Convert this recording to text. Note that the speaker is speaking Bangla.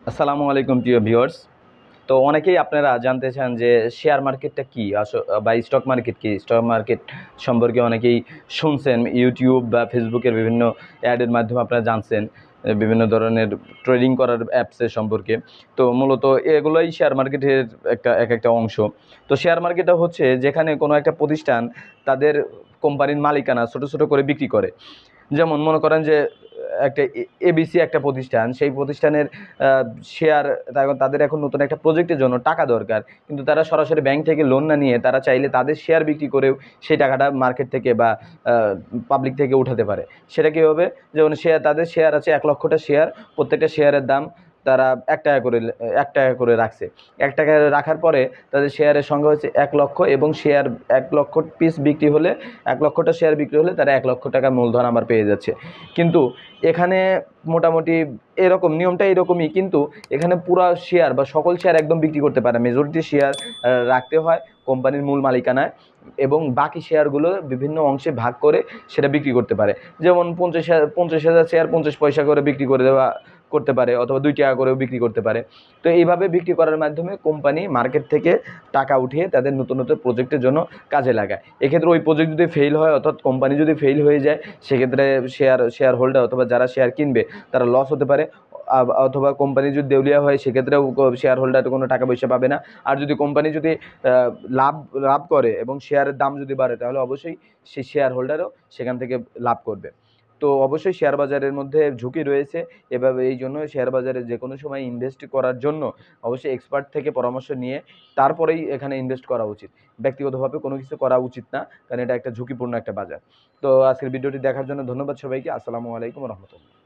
আসসালামু আলাইকুম প্রিয় ভিউয়ার্স। তো অনেকেই আপনারা জানতে চান যে শেয়ার মার্কেটটা কি বা স্টক মার্কেট কি। স্টক মার্কেট সম্পর্কে অনেকেই শুনছেন, ইউটিউব বা ফেসবুকের বিভিন্ন অ্যাডের মাধ্যমে আপনারা জানছেন বিভিন্ন ধরনের ট্রেডিং করার অ্যাপসের সম্পর্কে। তো মূলত এগুলোই শেয়ার মার্কেটের একটা অংশ। তো শেয়ার মার্কেটটা হচ্ছে যেখানে কোনো একটা প্রতিষ্ঠান তাদের কোম্পানির মালিকানা ছোট ছোট করে বিক্রি করে। যেমন মনে করেন যে একটা এবিসি একটা প্রতিষ্ঠান, সেই প্রতিষ্ঠানের শেয়ার, তাদের এখন নতুন একটা প্রজেক্টের জন্য টাকা দরকার, কিন্তু তারা সরাসরি ব্যাংক থেকে লোন না নিয়ে তারা চাইলে তাদের শেয়ার বিক্রি করেও সেই টাকাটা মার্কেট থেকে বা পাবলিক থেকে উঠাতে পারে। সেটা কীভাবে? যেমন তাদের শেয়ার আছে 1,00,000টা শেয়ার, প্রত্যেকটা শেয়ারের দাম তারা 1 টাকা করে রাখছে। 1 টাকা রাখার পরে তাদের শেয়ারের সংখ্যা হচ্ছে 1,00,000, এবং শেয়ার 1,00,000 পিস বিক্রি হলে, 1,00,000টা শেয়ার বিক্রি হলে তারা 1,00,000 টাকা মূলধন আমার পেয়ে যাচ্ছে। কিন্তু এখানে মোটামুটি এরকম নিয়মটা এরকমই, কিন্তু এখানে পুরো শেয়ার বা সকল শেয়ার একদম বিক্রি করতে পারে, মেজরিটি শেয়ার রাখতে হয় কোম্পানির মূল মালিকানায়, এবং বাকি শেয়ারগুলো বিভিন্ন অংশে ভাগ করে সেটা বিক্রি করতে পারে। যেমন 50,000 শেয়ার 50 পয়সা করে বিক্রি করে দেওয়া করতে পারে, অথবা 2 টাকা করেও বিক্রি করতে পারে। তো এইভাবে বিক্রি করার মাধ্যমে কোম্পানি মার্কেট থেকে টাকা উঠিয়ে তাদের নতুন নতুন প্রজেক্টের জন্য কাজে লাগায়। এক্ষেত্রে ওই প্রজেক্ট যদি ফেল হয়, অর্থাৎ কোম্পানি যদি ফেল হয়ে যায়, সেক্ষেত্রে শেয়ার হোল্ডার অথবা যারা শেয়ার কিনবে তারা লস হতে পারে। অথবা কোম্পানি যদি দেউলিয়া হয়, সেক্ষেত্রেও শেয়ার হোল্ডার কোনো টাকা পয়সা পাবে না। আর যদি কোম্পানি যদি লাভ লাভ করে এবং শেয়ারের দাম যদি বাড়ে, তাহলে অবশ্যই সেই শেয়ার হোল্ডারও সেখান থেকে লাভ করবে। তো অবশ্যই শেয়ার বাজারের মধ্যে ঝুঁকি রয়েছে। এভাবে এই জন্য শেয়ার বাজারে যে কোনো সময় ইনভেস্ট করার জন্য অবশ্যই এক্সপার্ট থেকে পরামর্শ নিয়ে তারপরেই এখানে ইনভেস্ট করা উচিত। ব্যক্তিগতভাবে কোনো কিছু করা উচিত না, কারণ এটা একটা ঝুঁকিপূর্ণ একটা বাজার। তো আজকের ভিডিওটি দেখার জন্য ধন্যবাদ সবাইকে। আসসালামু আলাইকুম রহমতুল্লাহ।